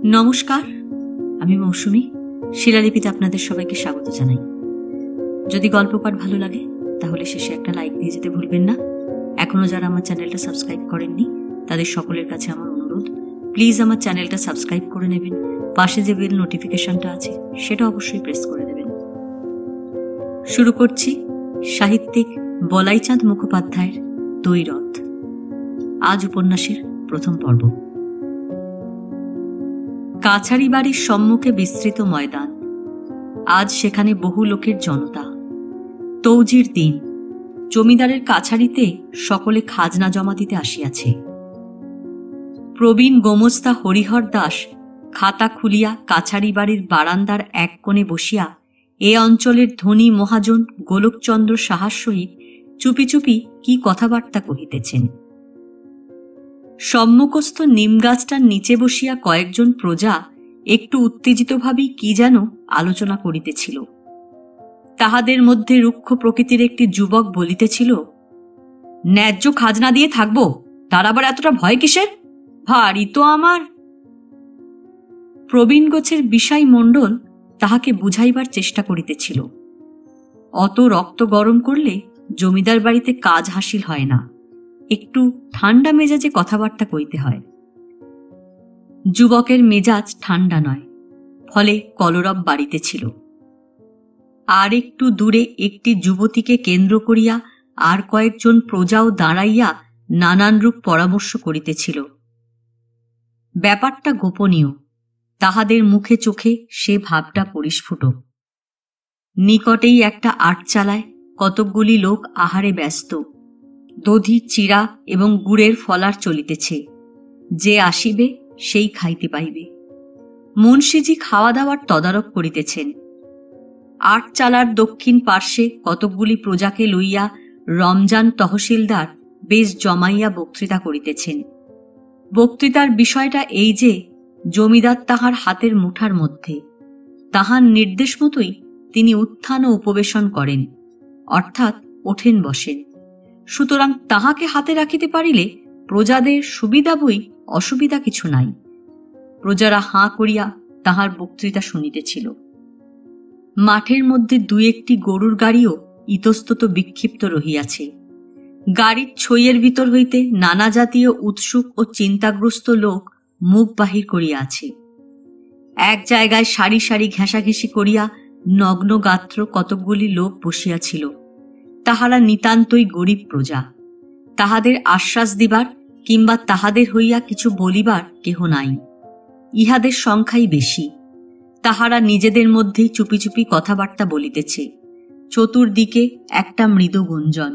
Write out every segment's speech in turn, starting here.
নমস্কার, আমি মৌসুমী। শিলালিপিতে আপনাদের সবাইকে স্বাগত জানাই। যদি গল্প পাঠ ভালো লাগে তাহলে শেষে একটা লাইক দিয়ে যেতে ভুলবেন না। এখনো যারা আমার চ্যানেলটা সাবস্ক্রাইব করেননি তাদের সকলের কাছে আমার অনুরোধ, প্লিজ আমার চ্যানেলটা সাবস্ক্রাইব করে নেবেন। পাশে যে বেল নোটিফিকেশনটা আছে সেটা অবশ্যই প্রেস করে দেবেন। শুরু করছি সাহিত্যিক বলাইচাঁদ মুখোপাধ্যায়ের দ্বৈরথ। আজ উপন্যাসের প্রথম পর্ব। কাছারি বাড়ির সম্মুখে বিস্তৃত ময়দান। আজ সেখানে বহু লোকের জনতা। তৌজির দিন। জমিদারের কাছারিতে সকলে খাজনা জমা দিতে আসিয়াছে। প্রবীণ গোমস্তা হরিহর দাস খাতা খুলিয়া কাছারি বাড়ির বারান্দার এক কোণে বসিয়া এ অঞ্চলের ধনী মহাজন গোলকচন্দ্র সাহার সহিত চুপি চুপি কি কথাবার্তা কহিতেছেন। সম্মুখস্থ নিমগাছটার নিচে বসিয়া কয়েকজন প্রজা একটু উত্তেজিতভাবেই কি যেন আলোচনা করিতেছিল। তাহাদের মধ্যে রুক্ষ প্রকৃতির একটি যুবক বলিতেছিল, ন্যায্য খাজনা দিয়ে থাকব, তার আবার এতটা ভয় কিসের? ভারী তো আমার। প্রবীণ গোছের বিষাই মণ্ডল তাহাকে বুঝাইবার চেষ্টা করিতেছিল। অত রক্ত গরম করলে জমিদার বাড়িতে কাজ হাসিল হয় না, একটু ঠান্ডা মেজাজে কথাবার্তা কইতে হয়। যুবকের মেজাজ ঠান্ডা নয়, ফলে কলরব বাড়িতে ছিল। আর একটু দূরে একটি যুবতীকে কেন্দ্র করিয়া আর কয়েকজন প্রজাও দাঁড়াইয়া নানান রূপ পরামর্শ করিতেছিল। ব্যাপারটা গোপনীয়, তাহাদের মুখে চোখে সে ভাবটা পরিস্ফুট। নিকটেই একটা আটচালায় কতকগুলি লোক আহারে ব্যস্ত। দধি, চিড়া এবং গুড়ের ফলার চলিতেছে। যে আসিবে সেই খাইতে পাইবে। মুন্সিজি খাওয়া দাওয়ার তদারক করিতেছেন। আটচালার দক্ষিণ পার্শ্বে কতকগুলি প্রজাকে লইয়া রমজান তহসিলদার বেশ জমাইয়া বক্তৃতা করিতেছেন। বক্তৃতার বিষয়টা এই যে, জমিদার তাহার হাতের মুঠার মধ্যে। তাহার নির্দেশ মতোই তিনি উত্থান ও উপবেশন করেন, অর্থাৎ ওঠেন বসেন। সুতরাং তাহাকে হাতে রাখিতে পারিলে প্রজাদের সুবিধা বই অসুবিধা কিছু নাই। প্রজারা হাঁ করিয়া তাহার বক্তৃতা শুনিতেছিল। মাঠের মধ্যে দুই একটি গরুর গাড়িও ইতস্তত বিক্ষিপ্ত রহিয়াছে। গাড়ির ছইয়ের ভিতর হইতে নানা জাতীয় উৎসুক ও চিন্তাগ্রস্ত লোক মুখ বাহির করিয়া আছে। এক জায়গায় সারি সারি ঘেঁষাঘেঁষি করিয়া নগ্ন গাত্র কতকগুলি লোক বসিয়াছিল। তাহারা নিতান্তই গরিব প্রজা। তাহাদের আশ্বাস দিবার কিংবা তাহাদের হইয়া কিছু বলিবার কেহ নাই। ইহাদের সংখ্যাই বেশি। তাহারা নিজেদের মধ্যেই চুপি চুপি কথাবার্তা বলিতেছে। চতুর্দিকে একটা মৃদু গুঞ্জন।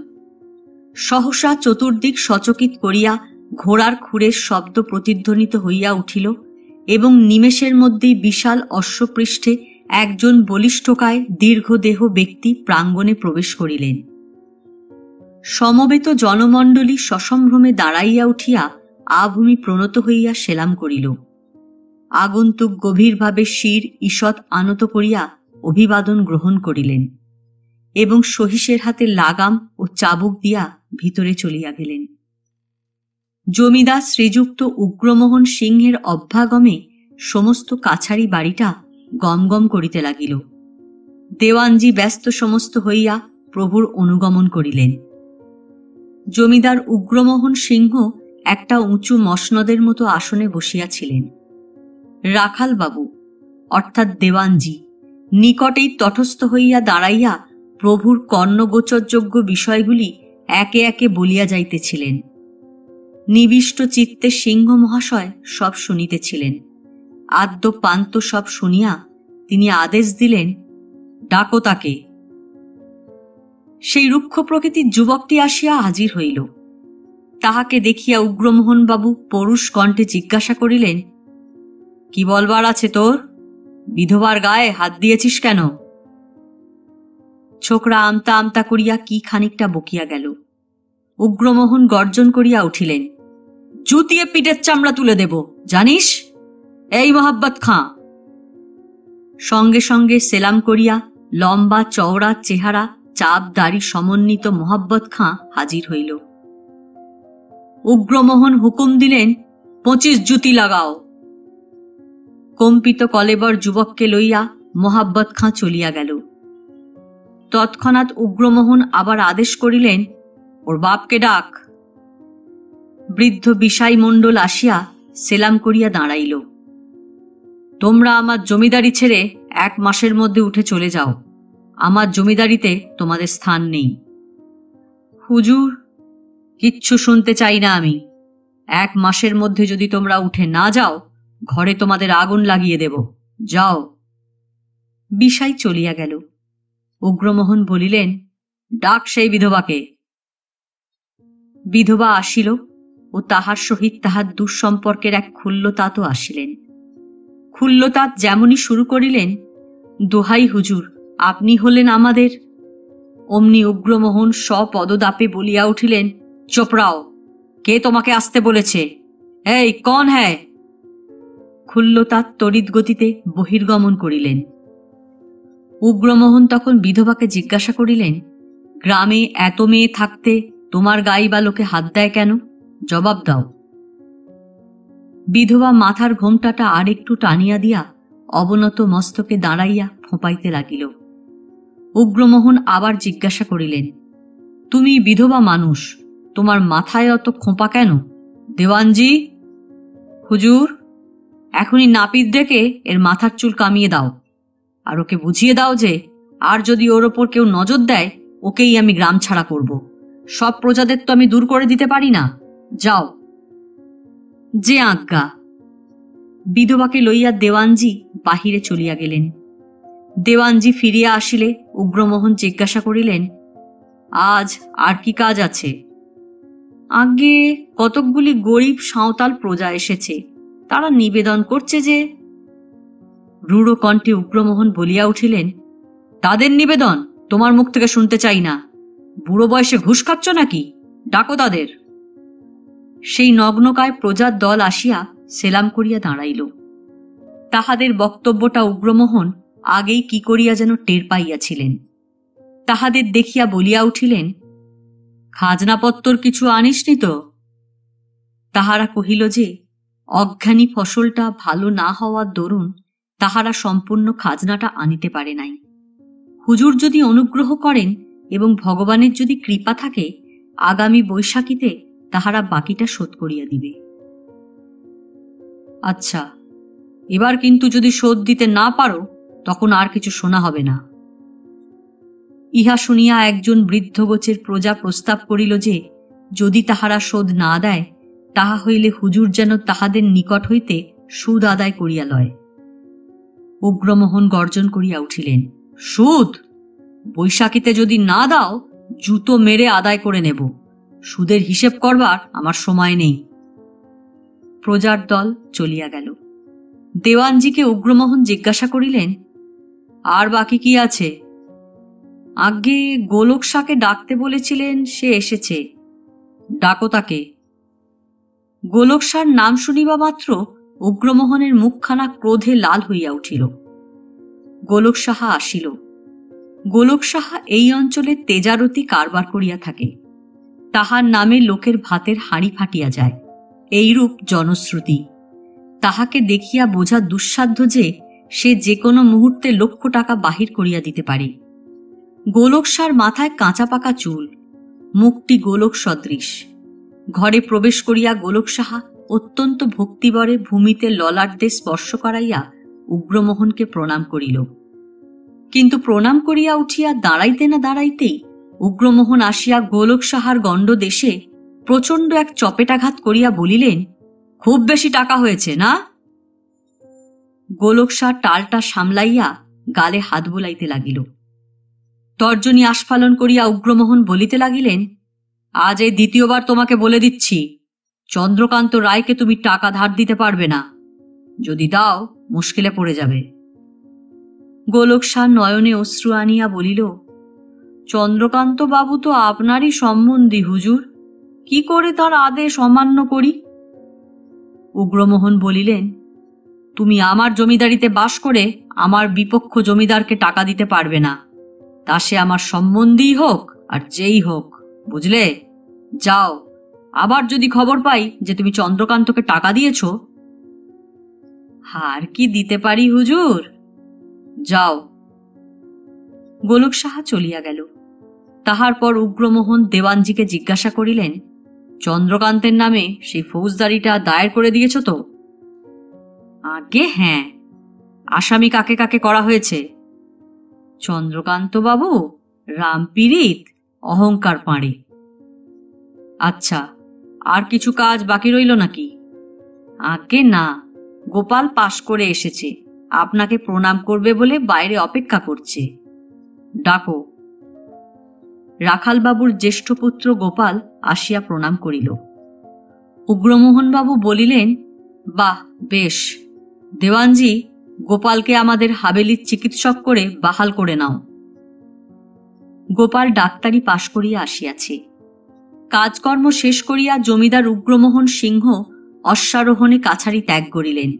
সহসা চতুর্দিক সচকিত করিয়া ঘোড়ার খুরের শব্দ প্রতিধ্বনিত হইয়া উঠিল এবং নিমেষের মধ্যেই বিশাল অশ্বপৃষ্ঠে একজন বলিষ্ঠকায় দীর্ঘদেহ ব্যক্তি প্রাঙ্গণে প্রবেশ করিলেন। সমবেত জনমণ্ডলী সসম্ভ্রমে দাঁড়াইয়া উঠিয়া আভূমি প্রণত হইয়া সেলাম করিল। আগন্তুক গভীরভাবে শির ঈষৎ আনত করিয়া অভিবাদন গ্রহণ করিলেন এবং সহিসের হাতে লাগাম ও চাবুক দিয়া ভিতরে চলিয়া গেলেন। জমিদার শ্রীযুক্ত উগ্রমোহন সিংহের অভ্যাগমে সমস্ত কাছারি বাড়িটা গমগম করিতে লাগিল। দেওয়ানজি ব্যস্ত সমস্ত হইয়া প্রভুর অনুগমন করিলেন। জমিদার উগ্রমোহন সিংহ একটা উঁচু মসনদের মতো আসনে বসিয়াছিলেন। রাখালবাবু অর্থাৎ দেওয়ানজি নিকটেই তটস্থ হইয়া দাঁড়াইয়া প্রভুর কর্ণগোচরযোগ্য বিষয়গুলি একে একে বলিয়া যাইতেছিলেন। নিবিষ্ট চিত্তে সিংহ মহাশয় সব শুনিতেছিলেন। আদ্য পান্ত সব শুনিয়া তিনি আদেশ দিলেন, ডাকো তাকে। সেই রুক্ষ প্রকৃতির যুবকটি আসিয়া হাজির হইল। তাহাকে দেখিয়া উগ্রমোহনবাবু পৌরুষ কণ্ঠে জিজ্ঞাসা করিলেন, কি বলবার আছে তোর? বিধবার গায়ে হাত দিয়েছিস কেন? ছোকরা আমতা আমতা করিয়া কি খানিকটা বকিয়া গেল। উগ্রমোহন গর্জন করিয়া উঠিলেন, জুতিয়ে পিঠের চামড়া তুলে দেব, জানিস? এই মোহাব্বত খাঁ। সঙ্গে সঙ্গে সেলাম করিয়া লম্বা চওড়া চেহারা চাপ দাড়ি সমন্বিত মোহাব্বত খাঁ হাজির হইল। উগ্রমোহন হুকুম দিলেন, 25 জুতি লাগাও। কম্পিত কলেবর যুবককে লইয়া মোহাব্বত খাঁ চলিয়া গেল। তৎক্ষণাৎ উগ্রমোহন আবার আদেশ করিলেন, ওর বাপকে ডাক। বৃদ্ধ বিশাই মণ্ডল আসিয়া সেলাম করিয়া দাঁড়াইল। তোমরা আমার জমিদারি ছেড়ে 1 মাসের মধ্যে উঠে চলে যাও, আমার জমিদারিতে তোমাদের স্থান নেই। হুজুর, কিচ্ছু শুনতে চাই না আমি। 1 মাসের মধ্যে যদি তোমরা উঠে না যাও, ঘরে তোমাদের আগুন লাগিয়ে দেব। যাও। বিশাই চলিয়া গেল। উগ্রমোহন বলিলেন, ডাক সেই বিধবাকে। বিধবা আসিল ও তাহার সহিত তাহার দুঃসম্পর্কের এক ক্ষুল্লতাতও আসিলেন। ক্ষুল্লতাত যেমনই শুরু করিলেন, দোহাই হুজুর, আপনি হলেন আমাদের। অমনি উগ্রমোহন স্বপদদাপে বলিয়া উঠিলেন, চোপড়াও, কে তোমাকে আসতে বলেছে? এই কন হ্যায়? ক্ষুল্লতাত তড়িৎ গতিতে বহির্গমন করিলেন। উগ্রমোহন তখন বিধবাকে জিজ্ঞাসা করিলেন, গ্রামে এত মেয়ে থাকতে তোমার গাই বা লোকে হাত দেয় কেন? জবাব দাও। বিধবা মাথার ঘোমটাটা আর একটু টানিয়া দিয়া অবনত মস্তকে দাঁড়াইয়া ফোঁপাইতে লাগিল। উগ্রমোহন আবার জিজ্ঞাসা করিলেন, তুমি বিধবা মানুষ, তোমার মাথায় অত খোঁপা কেন? দেওয়ানজি! হুজুর, এখনই নাপিত ডেকে এর মাথার চুল কামিয়ে দাও, আর ওকে বুঝিয়ে দাও যে আর যদি ওর ওপর কেউ নজর দেয়, ওকেই আমি গ্রাম ছাড়া করব। সব প্রজাদের তো আমি দূর করে দিতে পারি না। যাও। যে আজ্ঞা। বিধবাকে লইয়া দেওয়ানজি বাহিরে চলিয়া গেলেন। দেওয়ানজি ফিরিয়া আসিলে উগ্রমোহন জিজ্ঞাসা করিলেন, আজ আর কি কাজ আছে? আগে কতকগুলি গরিব সাঁওতাল প্রজা এসেছে, তারা নিবেদন করছে যে। রূঢ় কণ্ঠে উগ্রমোহন বলিয়া উঠিলেন, তাদের নিবেদন তোমার মুখ থেকে শুনতে চাই না। বুড়ো বয়সে ঘুষ খাচ্ছ নাকি? ডাকো তাদের। সেই নগ্নকায় প্রজার দল আসিয়া সেলাম করিয়া দাঁড়াইল। তাহাদের বক্তব্যটা উগ্রমোহন আগেই কি করিয়া যেন টের পাইয়াছিলেন। তাহাদের দেখিয়া বলিয়া উঠিলেন, খাজনাপত্তর কিছু আনিসনি তো? তাহারা কহিল যে অজ্ঞানী ফসলটা ভালো না হওয়ার দরুন তাহারা সম্পূর্ণ খাজনাটা আনিতে পারে নাই। হুজুর যদি অনুগ্রহ করেন এবং ভগবানের যদি কৃপা থাকে, আগামী বৈশাখীতে তাহারা বাকিটা শোধ করিয়া দিবে। আচ্ছা, এবার কিন্তু যদি শোধ দিতে না পারো, তখন আর কিছু শোনা হবে না। ইহা শুনিয়া একজন বৃদ্ধগোছের প্রজা প্রস্তাব করিল যে যদি তাহারা শোধ না দেয়, তাহা হইলে হুজুর যেন তাহাদের নিকট হইতে সুদ আদায় করিয়া লয়। উগ্রমোহন গর্জন করিয়া উঠিলেন, সুদ? বৈশাখীতে যদি না দাও, জুতো মেরে আদায় করে নেব। সুদের হিসেব করবার আমার সময় নেই। প্রজার দল চলিয়া গেল। দেওয়ানজিকে উগ্রমোহন জিজ্ঞাসা করিলেন, আর বাকি কি আছে? আগে গোলক শাহকে ডাকতে বলেছিলেন, সে এসেছে। ডাকো তাকে। গোলক শাহর নাম শুনিবা মাত্র উগ্রমোহনের মুখখানা ক্রোধে লাল হইয়া উঠিল। গোলক সাহা আসিল। গোলক সাহা এই অঞ্চলে তেজারতি কারবার করিয়া থাকে। তাহার নামে লোকের ভাতের হাঁড়ি ফাটিয়া যায়, এইরূপ জনশ্রুতি। তাহাকে দেখিয়া বোঝা দুঃসাধ্য যে সে যে কোনো মুহূর্তে লক্ষ টাকা বাহির করিয়া দিতে পারে। গোলক শাহর মাথায় কাঁচা পাকা চুল, মুখটি গোলক সদৃশ। ঘরে প্রবেশ করিয়া গোলক সাহা অত্যন্ত ভক্তিবরে ভূমিতে ললাটে স্পর্শ করাইয়া উগ্রমোহনকে প্রণাম করিল। কিন্তু প্রণাম করিয়া উঠিয়া দাঁড়াইতে না দাঁড়াইতেই উগ্রমোহন আসিয়া গোলক সাহার গণ্ড দেশে প্রচণ্ড এক চপেটাঘাত করিয়া বলিলেন, খুব বেশি টাকা হয়েছে না? গোলক শাহ টালটা সামলাইয়া গালে হাত বোলাইতে লাগিল। তর্জনী আস্ফালন করিয়া উগ্রমোহন বলিতে লাগিলেন, আজ এই দ্বিতীয়বার তোমাকে বলে দিচ্ছি, চন্দ্রকান্ত রায়কে তুমি টাকা ধার দিতে পারবে না। যদি দাও, মুশকিলে পড়ে যাবে। গোলক শাহ নয়নে অশ্রু আনিয়া বলিল, চন্দ্রকান্ত বাবু তো আপনারই সম্বন্ধী হুজুর, কি করে তার আদেশ অমান্য করি? উগ্রমোহন বলিলেন, তুমি আমার জমিদারিতে বাস করে আমার বিপক্ষ জমিদারকে টাকা দিতে পারবে না, তা সে আমার সম্বন্ধী হোক আর যেই হোক, বুঝলে? যাও, আবার যদি খবর পাই যে তুমি চন্দ্রকান্তকে টাকা দিয়েছ। হার কি দিতে পারি হুজুর? যাও। গোলক সাহা চলিয়া গেল। তাহার পর উগ্রমোহন দেওয়ানজিকে জিজ্ঞাসা করিলেন, চন্দ্রকান্তের নামে সেই ফৌজদারিটা দায়ের করে দিয়েছ তো? আগে হ্যাঁ। আসামি কাকে কাকে করা হয়েছে? চন্দ্রকান্ত বাবু, রামপীড়িত, অহংকার পাঁড়ে। আচ্ছা, আর কিছু কাজ বাকি রইল নাকি? আগে না, গোপাল পাশ করে এসেছে, আপনাকে প্রণাম করবে বলে বাইরে অপেক্ষা করছে। ডাকো। রাখালবাবুর জ্যেষ্ঠ পুত্র গোপাল আসিয়া প্রণাম করিল। উগ্রমোহনবাবু বলিলেন, বাহ, বেশ। দেওয়ানজি, গোপালকে আমাদের হাবেলির চিকিৎসক করে বাহাল করে নাও। গোপাল ডাক্তারি পাশ করিয়া আসিয়াছে। কাজকর্ম শেষ করিয়া জমিদার উগ্রমোহন সিংহ অশ্বারোহণে কাছারি ত্যাগ করিলেন।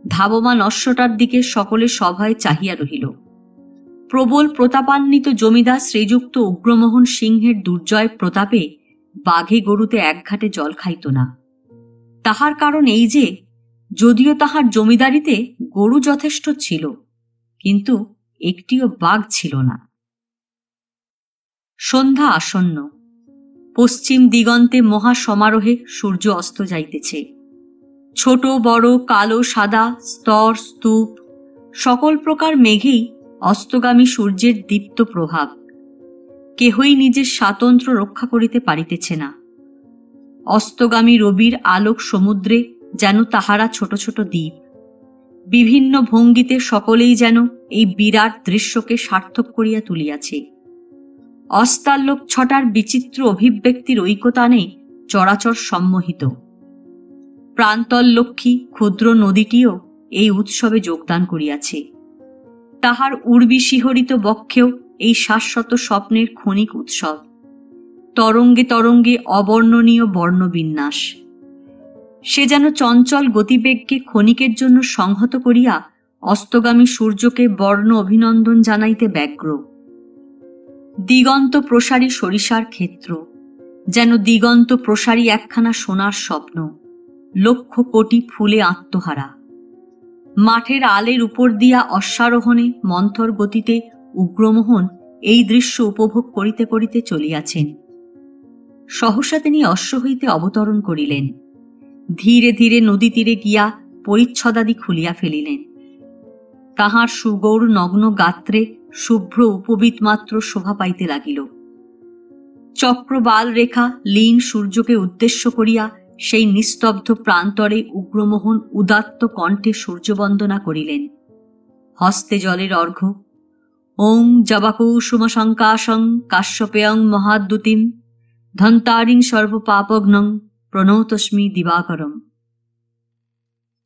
ধাবমান অশ্বটার দিকে সকলে সভয়ে চাহিয়া রহিল। প্রবল প্রতাপান্বিত জমিদার শ্রীযুক্ত উগ্রমোহন সিংহের দুর্জয় প্রতাপে বাঘে গরুতে এক ঘাটে জল খাইত না। তাহার কারণ এই যে, যদিও তাহার জমিদারিতে গরু যথেষ্ট ছিল, কিন্তু একটিও বাঘ ছিল না। সন্ধ্যা আসন্ন। পশ্চিম দিগন্তে মহা সমারোহে সূর্য অস্ত যাইতেছে। ছোট বড়, কালো সাদা, স্তর স্তূপ, সকল প্রকার মেঘেই অস্তগামী সূর্যের দীপ্ত প্রভাব। কেহই নিজের স্বাতন্ত্র্য রক্ষা করিতে পারিতেছে না। অস্তগামী রবির আলোক সমুদ্রে যেন তাহারা ছোট ছোট দ্বীপ। বিভিন্ন ভঙ্গিতে সকলেই যেন এই বিরাট দৃশ্যকে সার্থক করিয়া তুলিয়াছে। অস্তাল্লোক ছটার বিচিত্র অভিব্যক্তির ঐকতানে চরাচর সম্মোহিত। প্রান্তল লক্ষ্মী ক্ষুদ্র নদীটিও এই উৎসবে যোগদান করিয়াছে। তাহার উর্বি শিহরিত বক্ষেও এই শাশ্বত স্বপ্নের ক্ষণিক উৎসব। তরঙ্গে তরঙ্গে অবর্ণনীয় বর্ণবিন্যাস। সে যেন চঞ্চল গতিবেগকে ক্ষণিকের জন্য সংহত করিয়া অস্তগামী সূর্যকে বর্ণ অভিনন্দন জানাইতে ব্যগ্র। দিগন্ত প্রসারী সরিষার ক্ষেত্র, যেন দিগন্ত প্রসারী একখানা সোনার স্বপ্ন, লক্ষ কোটি ফুলে আত্মহারা। মাঠের আলের উপর দিয়া অশ্বারোহণে মন্থর গতিতে উগ্রমোহন এই দৃশ্য উপভোগ করিতে করিতে চলিয়াছেন। সহসা তিনি অশ্ব হইতে অবতরণ করিলেন। ধীরে ধীরে নদী তীরে গিয়া পরিচ্ছদাদি খুলিয়া ফেলিলেন। তাহার সুগৌর নগ্ন গাত্রে শুভ্র উপবীত মাত্র শোভা পাইতে লাগিল। চক্রবাল রেখা লীন সূর্যকে উদ্দেশ্য করিয়া সেই নিস্তব্ধ প্রান্তরে উগ্রমোহন উদাত্ত কণ্ঠে সূর্যবন্দনা করিলেন। হস্তে জলের অর্ঘ্য। ওং জবাকুসুম শঙ্কাশং কাশ্যপেয়ং মহাদ্যুতিম ধন্তারিং সর্বপাপঘ্নং প্রণতস্মি দিবাকরম।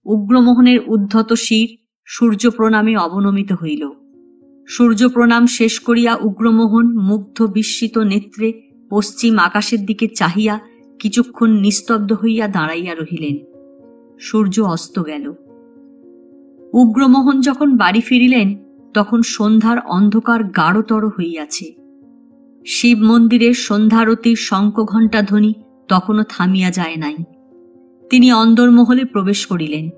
উগ্রমোহনের উদ্ধত শির সূর্য প্রণামে অবনমিত হইল। সূর্য প্রণাম শেষ করিয়া উগ্রমোহন মুগ্ধ বিস্মিত নেত্রে পশ্চিম আকাশের দিকে চাহিয়া কিছুক্ষণ নিস্তব্ধ হইয়া দাঁড়াইয়া রহিলেন। সূর্য অস্ত গেল। উগ্রমোহন যখন বাড়ি ফিরিলেন, তখন সন্ধ্যার অন্ধকার গাঢ়তর হইয়াছে। শিব মন্দিরের সন্ধ্যারতির শঙ্খঘণ্টা ধ্বনি তখনও থামিয়া যায় নাই। তিনি অন্দরমহলে প্রবেশ করিলেন।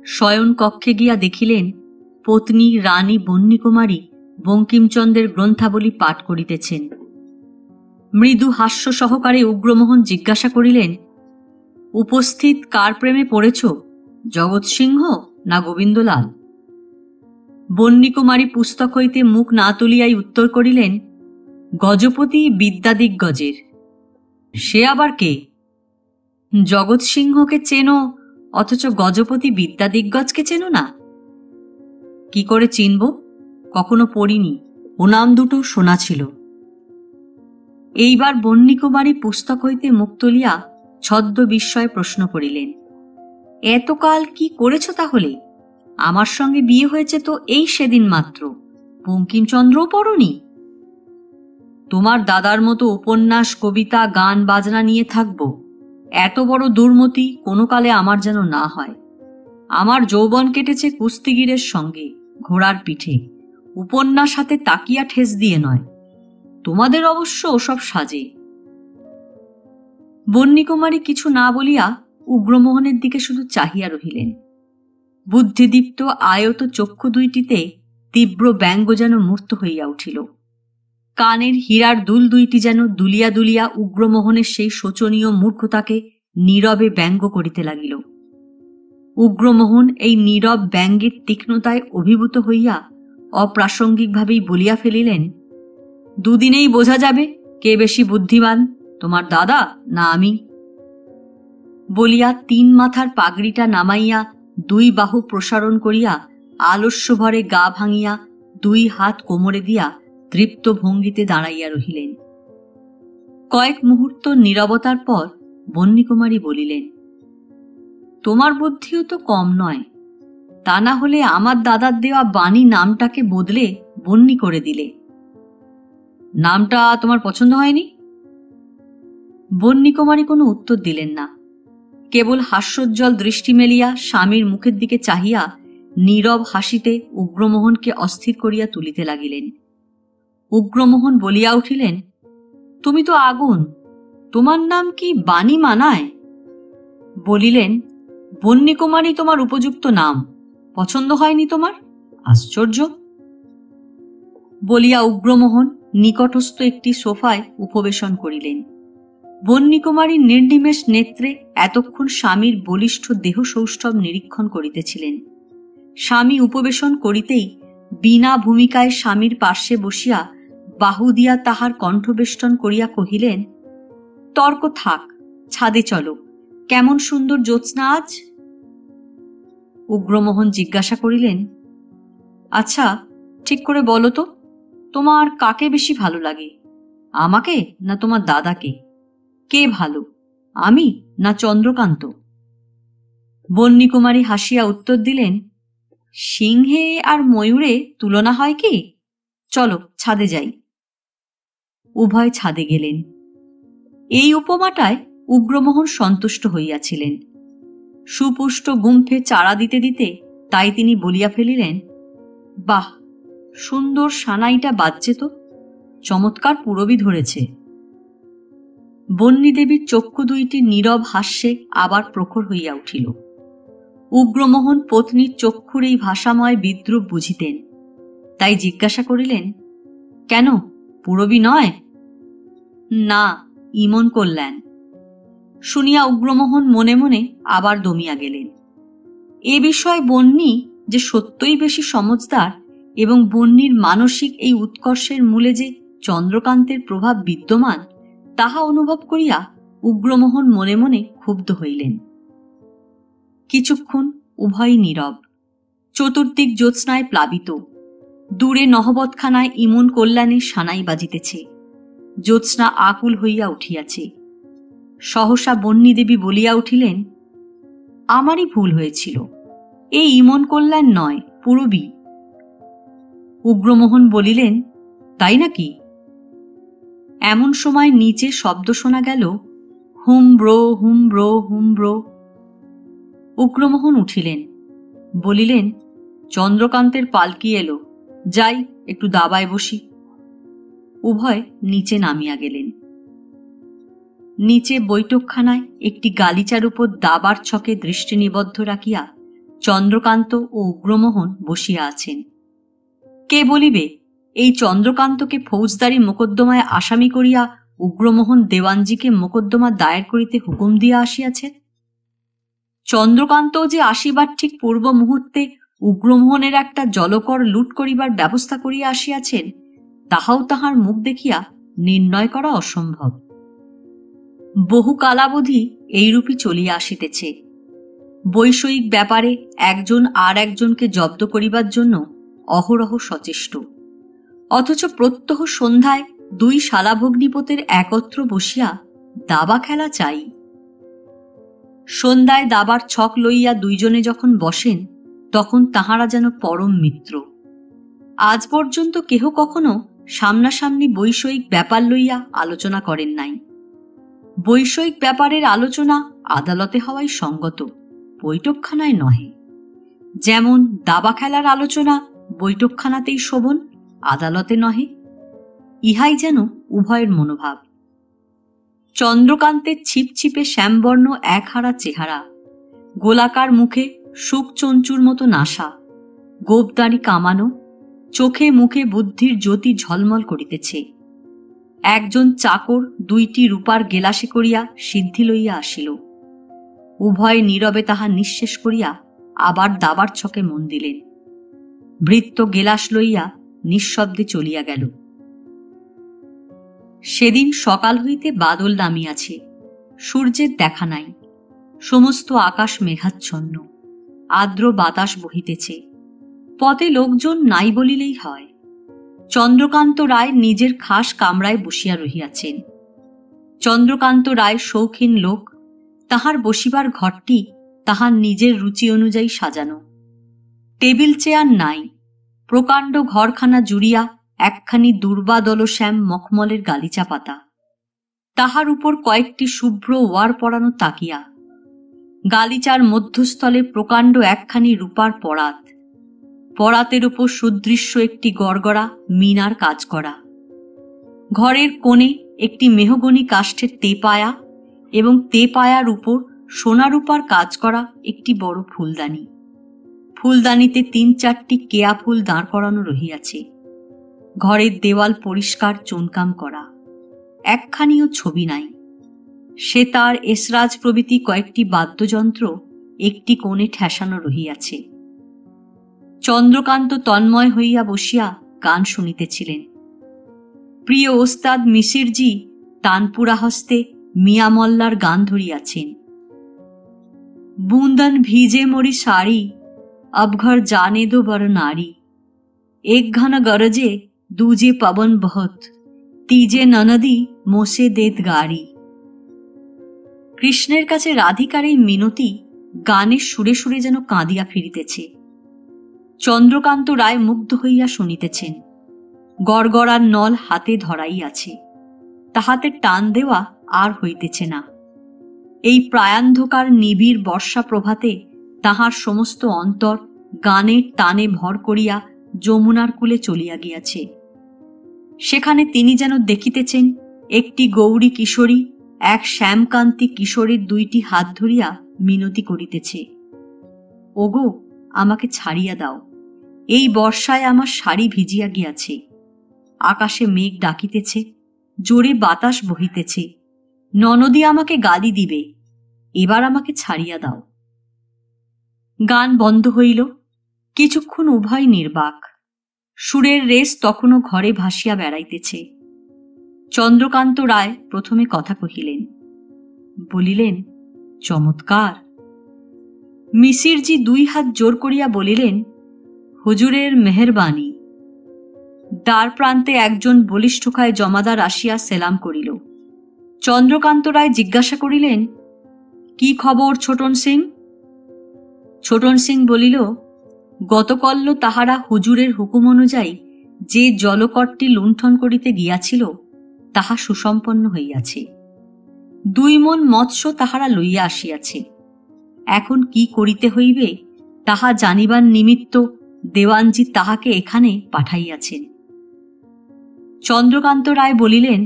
শয়ন কক্ষে গিয়া দেখিলেন পত্নী রানী বন্যীকুমারী বঙ্কিমচন্দ্রের গ্রন্থাবলী পাঠ করিতেছেন। মৃদু হাস্য সহকারে উগ্রমোহন জিজ্ঞাসা করিলেন, উপস্থিত কার প্রেমে পড়েছ, জগৎ সিংহ না গোবিন্দলাল? বন্যীকুমারী পুস্তক হইতে মুখ না তুলিয়াই উত্তর করিলেন, গজপতি বিদ্যাদিগ্গজের। সে আবার কে? জগৎ সিংহকে চেনো, অথচ গজপতি বিদ্যাদিগ্গজকে চেনো না? কি করে চিনব? কখনো পড়িনি, ও নাম দুটো শোনা ছিল। এইবার বন্যীকুমারী পুস্তক হইতে মুখ তুলিয়া ছদ্ম বিস্ময়ে প্রশ্ন করিলেন, এতকাল কি করেছ তাহলে? আমার সঙ্গে বিয়ে হয়েছে তো এই সেদিন মাত্র, বঙ্কিমচন্দ্রও পড়নি? তোমার দাদার মতো উপন্যাস, কবিতা, গান বাজনা নিয়ে থাকবো, এত বড় দুর্মতি কোনো কালে আমার যেন না হয়। আমার যৌবন কেটেছে কুস্তিগিরের সঙ্গে, ঘোড়ার পিঠে, উপন্যাস হাতে তাকিয়া ঠেস দিয়ে নয়। তোমাদের অবশ্য ওসব সাজে। বন্যীকুমারী কিছু না বলিয়া উগ্রমোহনের দিকে শুধু চাহিয়া রহিলেন। বুদ্ধিদীপ্ত আয়ত চক্ষু দুইটিতে তীব্র ব্যঙ্গ যেন মূর্ত হইয়া উঠিল। কানের হীরার দুল দুইটি যেন দুলিয়া দুলিয়া উগ্রমোহনের সেই শোচনীয় মূর্খতাকে নীরবে ব্যঙ্গ করিতে লাগিল। উগ্রমোহন এই নীরব ব্যঙ্গের তীক্ষ্ণতায় অভিভূত হইয়া অপ্রাসঙ্গিকভাবেই বলিয়া ফেলিলেন, দুদিনেই বোঝা যাবে কে বেশি বুদ্ধিমান, তোমার দাদা না আমি। বলিয়া 3 মাথার পাগড়িটা নামাইয়া 2 বাহু প্রসারণ করিয়া আলস্যভরে গা ভাঙিয়া 2 হাত কোমরে দিয়া তৃপ্ত ভঙ্গিতে দাঁড়াইয়া রহিলেন। কয়েক মুহূর্ত নীরবতার পর বন্যীকুমারী বলিলেন, তোমার বুদ্ধিও তো কম নয়, তা না হলে আমার দাদার দেওয়া বাণী নামটাকে বদলে বন্যী করে দিলে। নামটা তোমার পছন্দ হয়নি? বন্যীকুমারী কোনো উত্তর দিলেন না, কেবল হাস্যোজ্জ্বল দৃষ্টি মেলিয়া স্বামীর মুখের দিকে চাহিয়া নীরব হাসিতে উগ্রমোহনকে অস্থির করিয়া তুলিতে লাগিলেন। উগ্রমোহন বলিয়া উঠিলেন, তুমি তো আগুন, তোমার নাম কি বাণী মানায়? বলিলেন, বন্যীকুমারী তোমার উপযুক্ত নাম, পছন্দ হয়নি তোমার? আশ্চর্য। বলিয়া উগ্রমোহন নিকটস্থ একটি সোফায় উপবেশন করিলেন। বন্যীকুমারী নির্নিমেষ নেত্রে এতক্ষণ স্বামীর বলিষ্ঠ দেহ সৌষ্ঠব নিরীক্ষণ করিতেছিলেন। স্বামী উপবেশন করিতেই বিনা ভূমিকায় স্বামীর পার্শ্বে বসিয়া বাহু দিয়া তাহার কণ্ঠবেষ্টন করিয়া কহিলেন, তর্ক থাক, ছাদে চলো, কেমন সুন্দর জ্যোৎস্না আজ। উগ্রমোহন জিজ্ঞাসা করিলেন, আচ্ছা ঠিক করে বলো তো, তোমার কাকে বেশি ভালো লাগে, আমাকে না তোমার দাদাকে? কে ভালো, আমি না চন্দ্রকান্ত? বন্যীকুমারী হাসিয়া উত্তর দিলেন, সিংহে আর ময়ূরে তুলনা হয় কি? চলো ছাদে যাই। উভয় ছাদে গেলেন। এই উপমাটায় উগ্রমোহন সন্তুষ্ট হইয়াছিলেন। সুপুষ্ট গুম্ফে চারা দিতে দিতে তাই তিনি বলিয়া ফেলিলেন, বাহ, সুন্দর সানাইটা বাজছে তো, চমৎকার পুরবী ধরেছে। বন্যীদেবীর চক্ষু দুইটি নীরব হাস্যে আবার প্রখর হইয়া উঠিল। উগ্রমোহন পত্নীর চক্ষুর এই ভাষাময় বিদ্রুপ বুঝিতেন, তাই জিজ্ঞাসা করিলেন, কেন, পুরবী নয়? না, ইমন কল্যাণ। শুনিয়া উগ্রমোহন মনে মনে আবার দমিয়া গেলেন। এ বিষয়ে বন্যী যে সত্যই বেশি সমজদার এবং বন্যীর মানসিক এই উৎকর্ষের মূলে যে চন্দ্রকান্তের প্রভাব বিদ্যমান, তাহা অনুভব করিয়া উগ্রমোহন মনে মনে ক্ষুব্ধ হইলেন। কিছুক্ষণ উভয়ই নীরব। চতুর্দিক জ্যোৎস্নায় প্লাবিত। দূরে নহবতখানায় ইমন কল্যাণে সানাই বাজিতেছে। জ্যোৎস্না আকুল হইয়া উঠিয়াছে। সহসা বন্যীদেবী বলিয়া উঠিলেন, আমারই ভুল হয়েছিল, এই ইমন কল্যাণ নয়, পুরবী। উগ্রমোহন বলিলেন, তাই নাকি? এমন সময় নিচে শব্দ শোনা গেল, হুম ব্রো হুম ব্রো হুম ব্রো। উগ্রমোহন উঠিলেন, বলিলেন, চন্দ্রকান্তের পালকি এলো, যাই একটু দাবায় বসি। উভয় নিচে নামিয়া গেলেন। নিচে বৈঠকখানায় একটি গালিচার উপর দাবার ছকে দৃষ্টি নিবদ্ধ রাখিয়া চন্দ্রকান্ত ও উগ্রমোহন বসিয়া আছেন। কে বলিবে, এই চন্দ্রকান্তকে ফৌজদারি মোকদ্দমায় আসামি করিয়া উগ্রমোহন দেওয়ানজিকে মোকদ্দমা দায়ের করিতে হুকুম দিয়া আসিয়াছেন। চন্দ্রকান্ত যে আসিবার ঠিক পূর্ব মুহূর্তে উগ্রমোহনের একটা জলকর লুট করিবার ব্যবস্থা করিয়া আসিয়াছেন, তাহাও তাহার মুখ দেখিয়া নির্ণয় করা অসম্ভব। বহু কালাবধি এইরূপই চলিয়া আসিতেছে। বৈষয়িক ব্যাপারে একজন আর একজনকে জব্দ করিবার জন্য অহরহ সচেষ্ট, অথচ প্রত্যহ সন্ধ্যায় 2 শালাভগ্নিপতের একত্র বসিয়া দাবা খেলা চাই। সন্ধ্যায় দাবার ছক লইয়া 2 জনে যখন বসেন, তখন তাহারা যেন পরম মিত্র। আজ পর্যন্ত কেহ কখনো সামনাসামনি বৈষয়িক ব্যাপার লইয়া আলোচনা করেন নাই। বৈষয়িক ব্যাপারের আলোচনা আদালতে হওয়াই সঙ্গত, বৈঠকখানায় নহে। যেমন দাবা খেলার আলোচনা বৈঠকখানাতেই শোভন, আদালতে নহে। ইহাই যেন উভয়ের মনোভাব। চন্দ্রকান্তের ছিপছিপে শ্যামবর্ণ একহারা চেহারা, গোলাকার মুখে শুকচঞ্চুর মতো নাসা, গোপদাড়ি কামানো, চোখে মুখে বুদ্ধির জ্যোতি ঝলমল করিতেছে। একজন চাকর 2টি রূপার গেলাসে করিয়া সিদ্ধি লইয়া আসিল। উভয়ে নীরবে তাহা নিঃশেষ করিয়া আবার দাবার ছকে মন দিলেন। ভৃত্য গেলাস লইয়া নিঃশব্দে চলিয়া গেল। সেদিন সকাল হইতে বাদল নামিয়াছে, সূর্যের দেখা নাই। সমস্ত আকাশ মেঘাচ্ছন্ন, আর্দ্র বাতাস বহিতেছে। পথে লোকজন নাই বলিলেই হয়। চন্দ্রকান্ত রায় নিজের খাস কামরায় বসিয়া রহিয়াছেন। চন্দ্রকান্ত রায় শৌখিন লোক, তাহার বসিবার ঘরটি তাহার নিজের রুচি অনুযায়ী সাজানো। টেবিল চেয়ার নাই। প্রকাণ্ড ঘরখানা জুড়িয়া একখানি দুর্বাদল শ্যাম মখমলের গালিচা পাতা, তাহার উপর কয়েকটি শুভ্র ওয়ার পরানো তাকিয়া। গালিচার মধ্যস্থলে প্রকাণ্ড একখানি রূপার পরাত, পরাতের উপর সুদৃশ্য একটি গড়গড়া মিনার কাজ করা। ঘরের কোণে একটি মেহগনি কাষ্ঠের তেপায়া এবং তেপায়ার উপর সোনারূপার কাজ করা একটি বড় ফুলদানি। ফুলদানিতে 3-4টি কেয়া ফুল দাঁড় করানো রহিয়াছে। ঘরের দেওয়াল পরিষ্কার চুনকাম করা, একখানিও ছবি নাই। সেতার, এসরাজ প্রভৃতি কয়েকটি বাদ্যযন্ত্র একটি কোণে ঠেসানো রহিয়াছে। চন্দ্রকান্ত তন্ময় হইয়া বসিয়া গান শুনিতেছিলেন। প্রিয় ওস্তাদ মিসিরজি তানপুরা হস্তে মিয়া মল্লার গান ধরিয়াছেন। বুন্দন ভিজে মরি শাড়ি, अब घर जाने दो बर नारी, एक घन गरजे दूजे पवन बहुत, तीजे ननदी मोसे देत गाड़ी। কৃষ্ণের কাছে রাধিকার এই মিনতি গানের সুরে সুরে যেন কাঁদিয়া ফিরিতেছে। চন্দ্রকান্ত রায় মুগ্ধ হইয়া শুনিতেছেন। গড়গড়ার নল হাতে ধরাইয়াছে, তাহাতে টান দেওয়া আর হইতেছে না। এই প্রায়ান্ধকার নিবিড় বর্ষা প্রভাতে তাহার সমস্ত অন্তর গানের টানে ভর করিয়া যমুনার কূলে চলিয়া গিয়াছে। সেখানে তিনি যেন দেখিতেছেন একটি গৌরী কিশোরী এক শ্যামকান্তি কিশোরের 2টি হাত ধরিয়া মিনতি করিতেছে, ওগো আমাকে ছাড়িয়া দাও, এই বর্ষায় আমার শাড়ি ভিজিয়া গিয়াছে। আকাশে মেঘ ডাকিতেছে, জোরে বাতাস বহিতেছে, ননদী আমাকে গালি দিবে, এবার আমাকে ছাড়িয়া দাও। গান বন্ধ হইল। কিছুক্ষণ উভয় নির্বাক। সুরের রেশ তখনও ঘরে ভাসিয়া বেড়াইতেছে। চন্দ্রকান্ত রায় প্রথমে কথা কহিলেন, বলিলেন, চমৎকার। মিসিরজি 2 হাত জোর করিয়া বলিলেন, হুজুরের মেহেরবানি। দ্বার প্রান্তে একজন বলিষ্ঠকায় জমাদার আসিয়া সেলাম করিল। চন্দ্রকান্ত রায় জিজ্ঞাসা করিলেন, কি খবর ছোটন সিং? ছোটন সিং বলিল, গতকল্য তাহারা হুজুরের হুকুম অনুযায়ী যে জলকরটি লুণ্ঠন করিতে গিয়াছিল তাহা সুসম্পন্ন হইয়াছে। 2 মণ মৎস্য তাহারা লইয়া আসিয়াছে। এখন কি করিতে হইবে তাহা জানিবার নিমিত্ত দেওয়ানজি তাহাকে এখানে পাঠাইয়াছেন। চন্দ্রকান্ত রায় বলিলেন,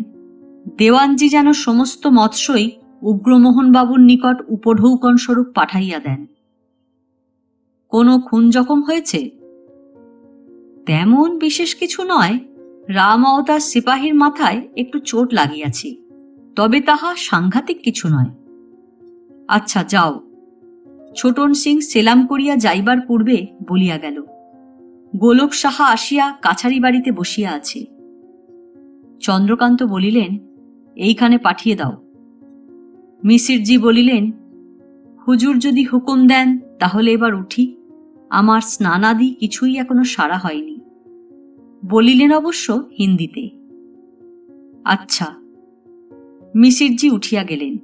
দেওয়ানজি যেন সমস্ত মৎস্যই উগ্রমোহনবাবুর নিকট উপঢৌকন স্বরূপ পাঠাইয়া দেন। কোনো খুন জখম হয়েছে? তেমন বিশেষ কিছু নয়, রাম ও তার সিপাহীর মাথায় একটু চোট লাগিয়াছে, তবে তাহা সাংঘাতিক কিছু নয়। আচ্ছা যাও। ছোটন সিং সেলাম করিয়া যাইবার পূর্বে বলিয়া গেল, গোলক সাহা আসিয়া কাছারি বাড়িতে বসিয়া আছে। চন্দ্রকান্ত বলিলেন, এইখানে পাঠিয়ে দাও। মিসিরজি বলিলেন, হুজুর যদি হুকুম দেন তাহলে এবার উঠি, আমার স্নানাদি কিছুই এখনো সারা হয়নি। বলিলেন অবশ্য হিন্দিতে। আচ্ছা। মিসিরজি উঠিয়া গেলেন।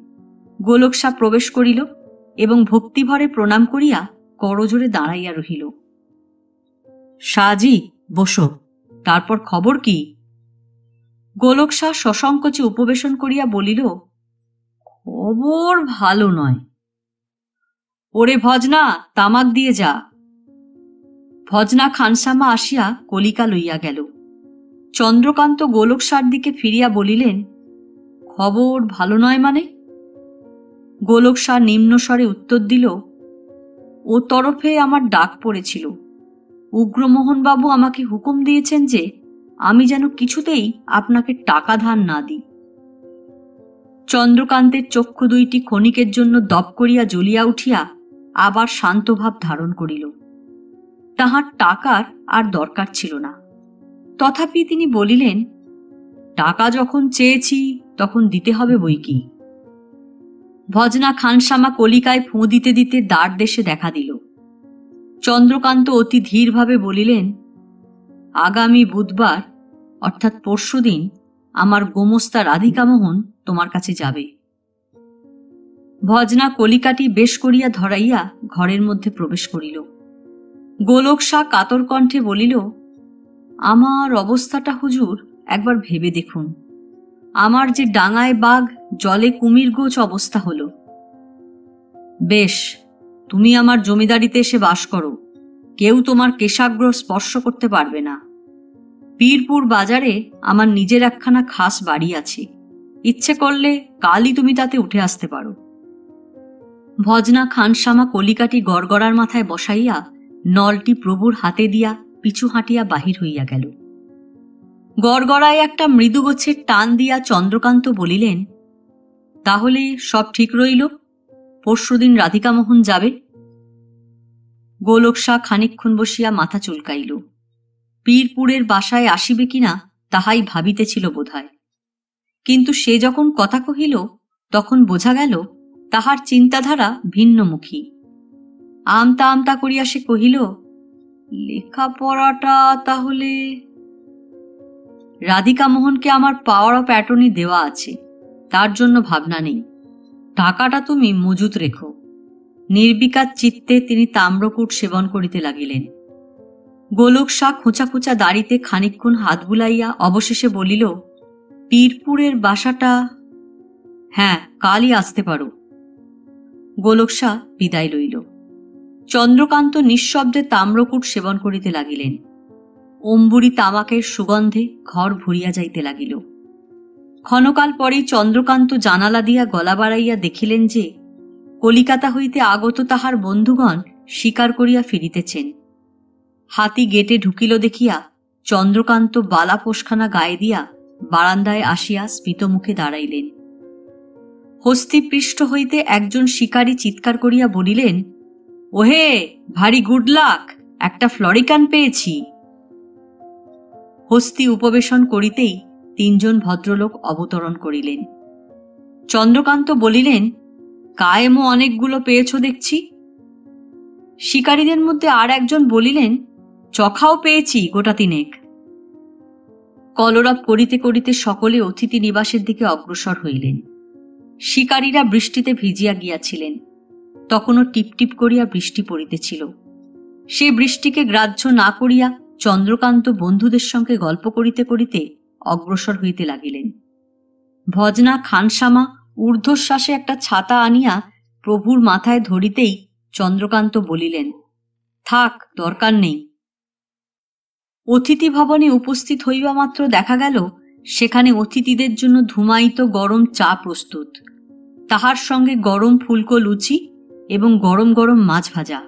গোলক সাহ প্রবেশ করিল এবং ভক্তিভরে প্রণাম করিয়া করজোড়ে দাঁড়াইয়া রহিল। শাহজি বসো, তারপর খবর কি? গোলক সাহ সসংকোচে উপবেশন করিয়া বলিল, খবর ভালো নয়। ওরে ভজনা, তামাক দিয়ে যা। ভজনা খানসামা আসিয়া কলিকা লইয়া গেল। চন্দ্রকান্ত গোলক সাহর দিকে ফিরিয়া বলিলেন, খবর ভালো নয় মানে? গোলক সাহ নিম্নস্বরে উত্তর দিল, ও তরফে আমার ডাক পড়েছিল। উগ্রমোহনবাবু আমাকে হুকুম দিয়েছেন যে আমি যেন কিছুতেই আপনাকে টাকা ধার না দিই। চন্দ্রকান্তের চক্ষু দুইটি ক্ষণিকের জন্য দপ করিয়া জ্বলিয়া উঠিয়া আবার শান্তভাব ধারণ করিল। তাহার টাকার আর দরকার ছিল না, তথাপি তিনি বলিলেন, টাকা যখন চেয়েছি তখন দিতে হবে বই কি। ভজনা খানসামা কলিকায় ফোঁ দিতে দিতে দ্বার দেশে দেখা দিল। চন্দ্রকান্ত অতি ধীরভাবে বলিলেন, আগামী বুধবার অর্থাৎ পরশুদিন আমার গোমস্তা রাধিকামোহন তোমার কাছে যাবে। ভজনা কলিকাটি বেশ করিয়া ধরাইয়া ঘরের মধ্যে প্রবেশ করিল। গোলক শাহ কাতর কণ্ঠে বলিল, আমার অবস্থাটা হুজুর একবার ভেবে দেখুন। আমার যে ডাঙায় বাঘ জলে কুমির গোছ অবস্থা হল। বেশ, তুমি আমার জমিদারিতে এসে বাস করো, কেউ তোমার কেশাগ্র স্পর্শ করতে পারবে না। পীরপুর বাজারে আমার নিজের একখানা খাস বাড়ি আছে, ইচ্ছে করলে কালই তুমি তাতে উঠে আসতে পারো। ভজনা খানসামা কলিকাটি গড়গড়ার মাথায় বসাইয়া নলটি প্রভুর হাতে দিয়া পিছু হাঁটিয়া বাহির হইয়া গেল। গড়গড়ায় একটা মৃদু গোছের টান দিয়া চন্দ্রকান্ত বলিলেন, তাহলে সব ঠিক রইল, পরশুদিন রাধিকামোহন যাবে? গোলক শাহ খানিকক্ষণ বসিয়া মাথা চুলকাইল। পীরপুরের বাসায় আসিবে কিনা তাহাই ভাবিতেছিল বোধহয়, কিন্তু সে যখন কথা কহিল তখন বোঝা গেল তাহার চিন্তাধারা ভিন্নমুখী। আমতা আমতা করিয়া সে কহিল, লেখাপড়াটা তাহলে? রাধিকামোহনকে আমার পাওয়ার অফ অ্যাটর্নি দেওয়া আছে, তার জন্য ভাবনা নেই। টাকাটা তুমি মজুত রেখো। নির্বিকার চিত্তে তিনি তাম্রকূট সেবন করিতে লাগিলেন। গোলক শাহ খোঁচা খোঁচা দাড়িতে খানিকক্ষণ হাত বুলাইয়া অবশেষে বলিল, পীরপুরের বাসাটা? হ্যাঁ, কালই আসতে পারো। গোলক শাহ বিদায় লইল। চন্দ্রকান্ত নিঃশব্দে তাম্রকূট সেবন করিতে লাগিলেন। অম্বুরি তামাকের সুগন্ধে ঘর ভরিয়া যাইতে লাগিল। ক্ষণকাল পরেই চন্দ্রকান্ত জানালা দিয়া গলা বাড়াইয়া দেখিলেন যে কলিকাতা হইতে আগত তাহার বন্ধুগণ শিকার করিয়া ফিরিতেছেন। হাতি গেটে ঢুকিল দেখিয়া চন্দ্রকান্ত বালা পোষখানা গায়ে দিয়া বারান্দায় আসিয়া স্ফীতমুখে দাঁড়াইলেন। হস্তিপৃষ্ঠ হইতে একজন শিকারী চিৎকার করিয়া বলিলেন, ওহে, ভারী গুড লাক, একটা ফ্লরিকান পেয়েছি। হস্তি উপবেশন করিতেই তিনজন ভদ্রলোক অবতরণ করিলেন। চন্দ্রকান্ত বলিলেন, কায়েমও অনেকগুলো পেয়েছ দেখছি। শিকারীদের মধ্যে আর একজন বলিলেন, চখাও পেয়েছি গোটা তিনেক। কলরব করিতে করিতে সকলে অতিথি নিবাসের দিকে অগ্রসর হইলেন। শিকারীরা বৃষ্টিতে ভিজিয়া গিয়াছিলেন, তখনও টিপটিপ করিয়া বৃষ্টি পড়িতেছিল। সে বৃষ্টিকে গ্রাহ্য না করিয়া চন্দ্রকান্ত বন্ধুদের সঙ্গে গল্প করিতে করিতে অগ্রসর হইতে লাগিলেন। ভজনা খানসামা ঊর্ধ্বশ্বাসে একটা ছাতা আনিয়া প্রভুর মাথায় ধরিতেই চন্দ্রকান্ত বলিলেন, থাক, দরকার নেই। অতিথি ভবনে উপস্থিত হইবা মাত্র দেখা গেল সেখানে অতিথিদের জন্য ধুমায়িত গরম চা প্রস্তুত, তাহার সঙ্গে গরম ফুলকো লুচি এবং গরম গরম মাছ ভাজা।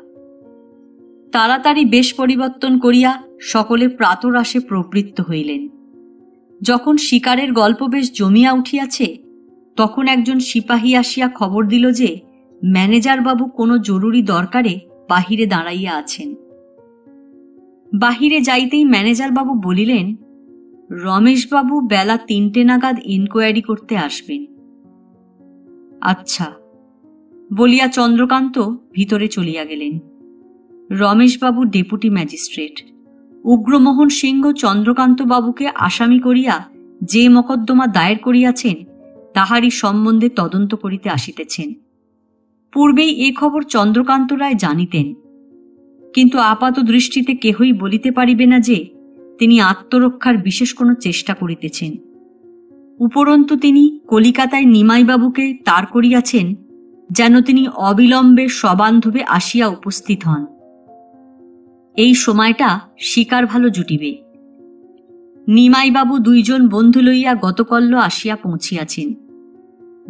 তাড়াতাড়ি বেশ পরিবর্তন করিয়া সকলে প্রাতরাশে প্রবৃত্ত হইলেন। যখন শিকারের গল্প বেশ জমিয়া উঠিয়াছে, তখন একজন সিপাহী আসিয়া খবর দিল যে ম্যানেজারবাবু কোনো জরুরি দরকারে বাহিরে দাঁড়াইয়া আছেন। বাহিরে যাইতেই ম্যানেজারবাবু বলিলেন, রমেশবাবু বেলা 3টে নাগাদ ইনকোয়ারি করতে আসবেন। আচ্ছা বলিয়া চন্দ্রকান্ত ভিতরে চলিয়া গেলেন। রমেশবাবু ডেপুটি ম্যাজিস্ট্রেট। উগ্রমোহন সিংহ চন্দ্রকান্তবাবুকে আসামি করিয়া যে মকদ্দমা দায়ের করিয়াছেন তাহারই সম্বন্ধে তদন্ত করিতে আসিতেছেন। পূর্বেই এ খবর চন্দ্রকান্ত রায় জানিতেন, কিন্তু আপাত দৃষ্টিতে কেহই বলিতে পারিবে না যে তিনি আত্মরক্ষার বিশেষ কোনো চেষ্টা করিতেছেন। উপরন্তু তিনি কলিকাতায় নিমাইবাবুকে তার করিয়াছেন যেন তিনি অবিলম্বে সবান্ধবে আসিয়া উপস্থিত হন। এই সময়টা শিকার ভালো জুটিবে। নিমাইবাবু 2 জন বন্ধু লইয়া গতকল্য আসিয়া পৌঁছিয়াছেন।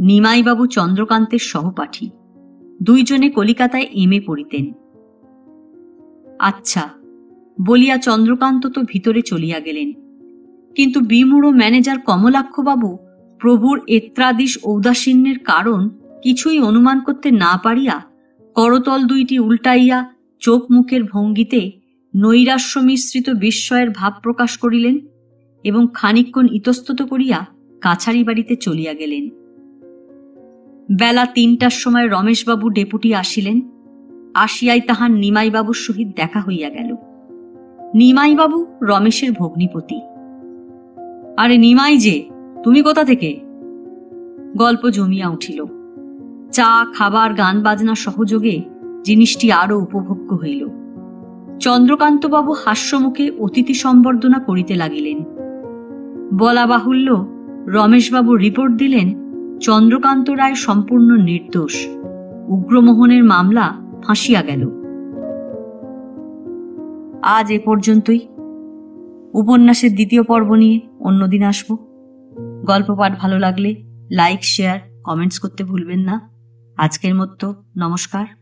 নিমাইবাবু চন্দ্রকান্তের সহপাঠী। 2 জনে কলিকাতায় এমএ পড়িতেন। আচ্ছা বলিয়া চন্দ্রকান্ত তো ভিতরে চলিয়া গেলেন। কিন্তু বিমূঢ় ম্যানেজার কমলাক্ষবাবু প্রভুর এত্রাদিশ ঔদাসীন্যের কারণ কিছুই অনুমান করতে না পারিয়া করতল দুইটি উল্টাইয়া চোখ মুখের ভঙ্গিতে নৈরাশ্য মিশ্রিত বিস্ময়ের ভাব প্রকাশ করিলেন এবং খানিকক্ষণ ইতস্তত করিয়া কাছারি বাড়িতে চলিয়া গেলেন। বেলা ৩টার সময় রমেশবাবু ডেপুটি আসিলেন। আসিয়াই তাহার নিমাইবাবুর সহিত দেখা হইয়া গেল। নিমাইবাবু রমেশের ভগ্নিপতি। আরে নিমাই যে, তুমি কোথা থেকে? গল্প জমিয়া উঠিল। চা খাবার গান বাজনা সহযোগে জিনিসটি আরও উপভোগ্য হইল। চন্দ্রকান্তবাবু হাস্যমুখে অতিথি সম্বর্ধনা করিতে লাগিলেন। বলা বাহুল্য, রমেশবাবু রিপোর্ট দিলেন চন্দ্রকান্ত রায় সম্পূর্ণ নির্দোষ। উগ্রমোহনের মামলা ফাঁসিয়া গেল। আজ এ পর্যন্তই। উপন্যাসের দ্বিতীয় পর্ব নিয়ে অন্যদিন আসব। গল্প পাঠ ভালো লাগলে লাইক শেয়ার কমেন্টস করতে ভুলবেন না। আজকের মতো নমস্কার।